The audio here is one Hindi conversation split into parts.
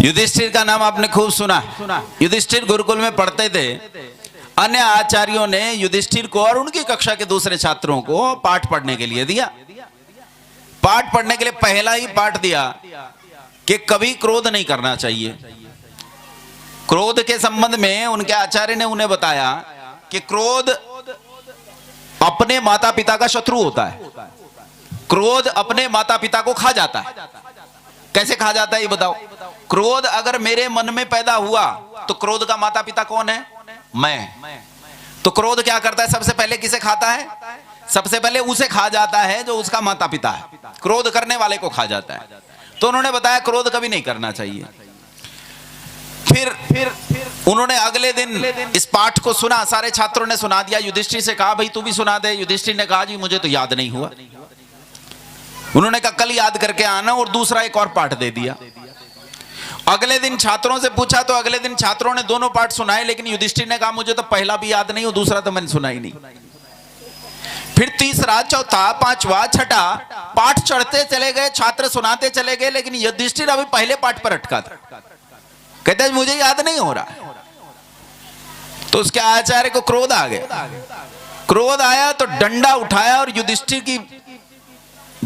युधिष्ठिर का नाम आपने खूब सुना। युधिष्ठिर गुरुकुल में पढ़ते थे। अन्य आचार्यों ने युधिष्ठिर को और उनकी कक्षा के दूसरे छात्रों को पाठ पढ़ने के लिए दिया। पाठ पढ़ने के लिए पहला ही पाठ दिया कि कभी क्रोध नहीं करना चाहिए। क्रोध के संबंध में उनके आचार्य ने उन्हें बताया कि क्रोध अपने माता पिता का शत्रु होता है। क्रोध अपने माता पिता को खा जाता है। कैसे खा जाता है ये बताओ। क्रोध अगर मेरे मन में पैदा हुआ तो क्रोध का माता पिता कौन है? मैं। तो क्रोध क्या करता है? सबसे पहले किसे खाता है? सबसे पहले उसे खा जाता है जो उसका माता पिता है। क्रोध करने वाले को खा जाता है। तो उन्होंने बताया क्रोध कभी नहीं करना चाहिए। फिर उन्होंने अगले दिन इस पाठ को सुना, सारे छात्रों ने सुना दिया। युधिष्ठिर से कहा भाई तू भी सुना दे। युधिष्ठिर ने कहा जी मुझे तो याद नहीं हुआ। उन्होंने कहा कल याद करके आना, और दूसरा एक और पाठ दे दिया। अगले दिन छात्रों से पूछा तो अगले दिन छात्रों ने दोनों पाठ सुनाए, लेकिन युधिष्ठिर ने कहा मुझे तो पहला भी याद नहीं और दूसरा तो मैंने सुना ही नहीं। फिर तीसरा, चौथा, पांचवा, छठा पाठ चढ़ते चले गए, छात्र सुनाते चले गए, लेकिन युधिष्ठिर अभी पहले पाठ पर अटका था। कहते हैं मुझे याद नहीं हो रहा। तो उसके आचार्य को क्रोध आ गया। क्रोध आया तो डंडा उठाया और युधिष्ठिर की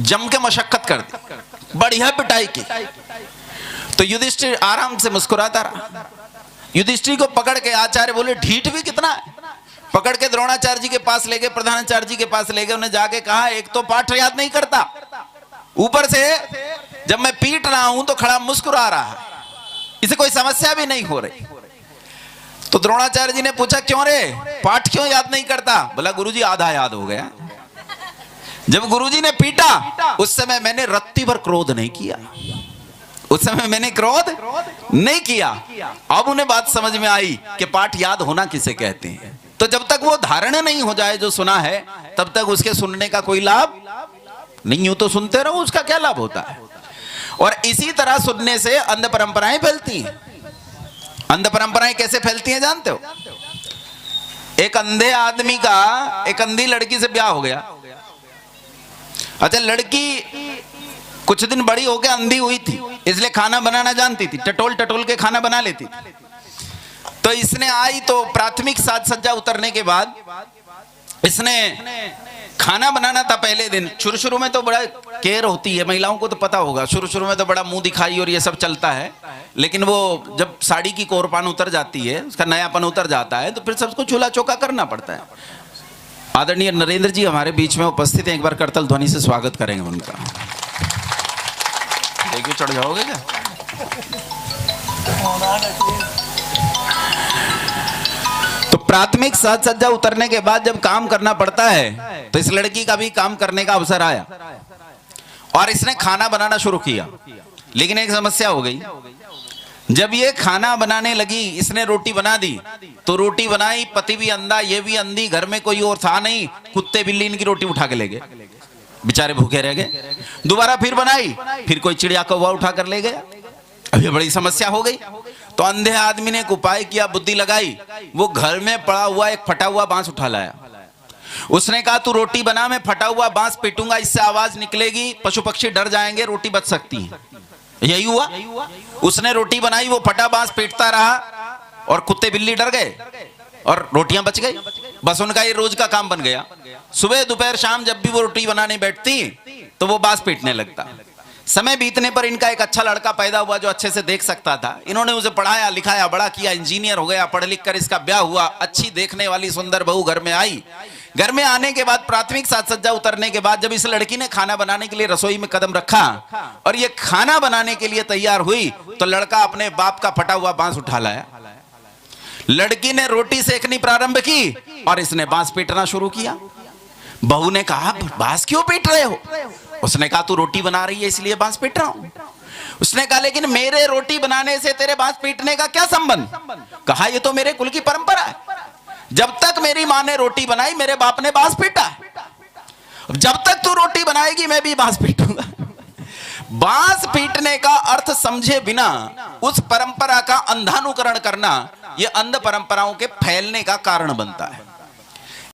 जम के मशक्कत कर दी, बढ़िया पिटाई की। तो युधिष्ठिर आराम से मुस्कुराता रहा। युधिष्ठिर को पकड़ के आचार्य बोले ढीठ भी कितना है। पकड़ के द्रोणाचार्य जी के पास ले गए, प्रधानाचार्य जी के पास ले गए। उन्हें जाके कहा एक तो पाठ याद नहीं करता, ऊपर से जब मैं पीट रहा हूं तो खड़ा मुस्कुरा रहा है, इसे कोई समस्या भी नहीं हो रही। तो द्रोणाचार्य जी ने पूछा क्यों रे, पाठ क्यों याद नहीं करता? बोला गुरुजी आधा याद हो गया। जब गुरुजी ने पीटा उस समय मैंने रत्ती भर क्रोध नहीं किया। उस समय मैंने क्रोध नहीं किया। अब उन्हें बात समझ में आई कि पाठ याद होना किसे कहते हैं। तो जब तक वो धारण नहीं हो जाए जो सुना है, तब तक उसके सुनने का कोई लाभ नहीं। हो तो सुनते रहो, उसका क्या लाभ होता है। और इसी तरह सुनने से अंध परंपराएं फैलती हैं। अंध परंपराएं कैसे फैलती हैं जानते हो? एक अंधे आदमी का एक अंधी लड़की से ब्याह हो गया। अच्छा, लड़की कुछ दिन बड़ी होकर अंधी हुई थी, इसलिए खाना बनाना जानती थी, टटोल टटोल के खाना बना लेती थी। तो इसने आई तो प्राथमिक साज सज्जा उतरने के बाद इसने खाना बनाना था। पहले दिन शुरू में तो बड़ा केयर होती है, महिलाओं को तो पता होगा। शुरू में तो बड़ा मुंह दिखाई और ये सब चलता है, लेकिन वो जब साड़ी की कोरपान उतर जाती है, उसका नयापन उतर जाता है, तो फिर सबको चूल्हा चौका करना पड़ता है। आदरणीय नरेंद्र जी हमारे बीच में उपस्थित हैं, एक बार करतल ध्वनि से स्वागत करेंगे उनका। देखिए चढ़ जाओगे क्या? तो प्राथमिक साज सज्जा उतरने के बाद जब काम करना पड़ता है तो इस लड़की का भी काम करने का अवसर आया और इसने खाना बनाना शुरू किया। लेकिन एक समस्या हो गई। जब ये खाना बनाने लगी, इसने रोटी बना दी तो रोटी बनाई, पति भी अंधा, ये भी अंधी, घर में कोई और था नहीं, कुत्ते बिल्ली इनकी रोटी उठा के ले गए, बेचारे भूखे रह गए। दोबारा फिर बनाई, फिर कोई चिड़िया कौवा उठा कर ले गया। अभी बड़ी समस्या हो गई। तो अंधे आदमी ने एक उपाय किया, बुद्धि लगाई। वो घर में पड़ा हुआ एक फटा हुआ बांस उठा लाया। उसने कहा तू रोटी बना, मैं फटा हुआ बांस पीटूंगा, इससे आवाज निकलेगी, पशु पक्षी डर जाएंगे, रोटी बच सकती है। यही हुआ। उसने रोटी बनाई, वो फटा बांस पीटता रहा और कुत्ते बिल्ली डर गए और रोटियां बच गई। बस उनका ये रोज का काम बन गया। सुबह दोपहर शाम जब भी वो रोटी बनाने बैठती तो वो बांस पीटने लगता। समय बीतने पर इनका एक अच्छा लड़का पैदा हुआ जो अच्छे से देख सकता था। इन्होंने उसे पढ़ाया लिखाया, बड़ा किया, इंजीनियर हो गया। पढ़ लिख कर इसका ब्याह हुआ। अच्छी देखने वाली सुंदर बहू घर में आई। घर में आने के बाद प्राथमिक साज सज्जा उतरने के बाद जब इस लड़की ने खाना बनाने के लिए रसोई में कदम रखा और ये खाना बनाने के लिए तैयार हुई तो लड़का अपने बाप का फटा हुआ बांस उठा लाया। लड़की ने रोटी सेकनी प्रारंभ की और इसने बांस पीटना शुरू किया। बहू ने कहा बांस क्यों पीट रहे हो? उसने कहा तू रोटी बना रही है इसलिए बांस पीट रहा हूं। उसने कहा लेकिन मेरे रोटी बनाने से तेरे बांस पीटने का क्या संबंध? कहा ये तो मेरे कुल की परंपरा है। जब तक मेरी मां ने रोटी बनाई मेरे बाप ने बांस पीटा। जब तक तू रोटी बनाएगी मैं भी बांस पीटूंगा। बांस पीटने का अर्थ समझे बिना उस परंपरा का अंधानुकरण करना, यह अंध परंपराओं के फैलने का कारण बनता है।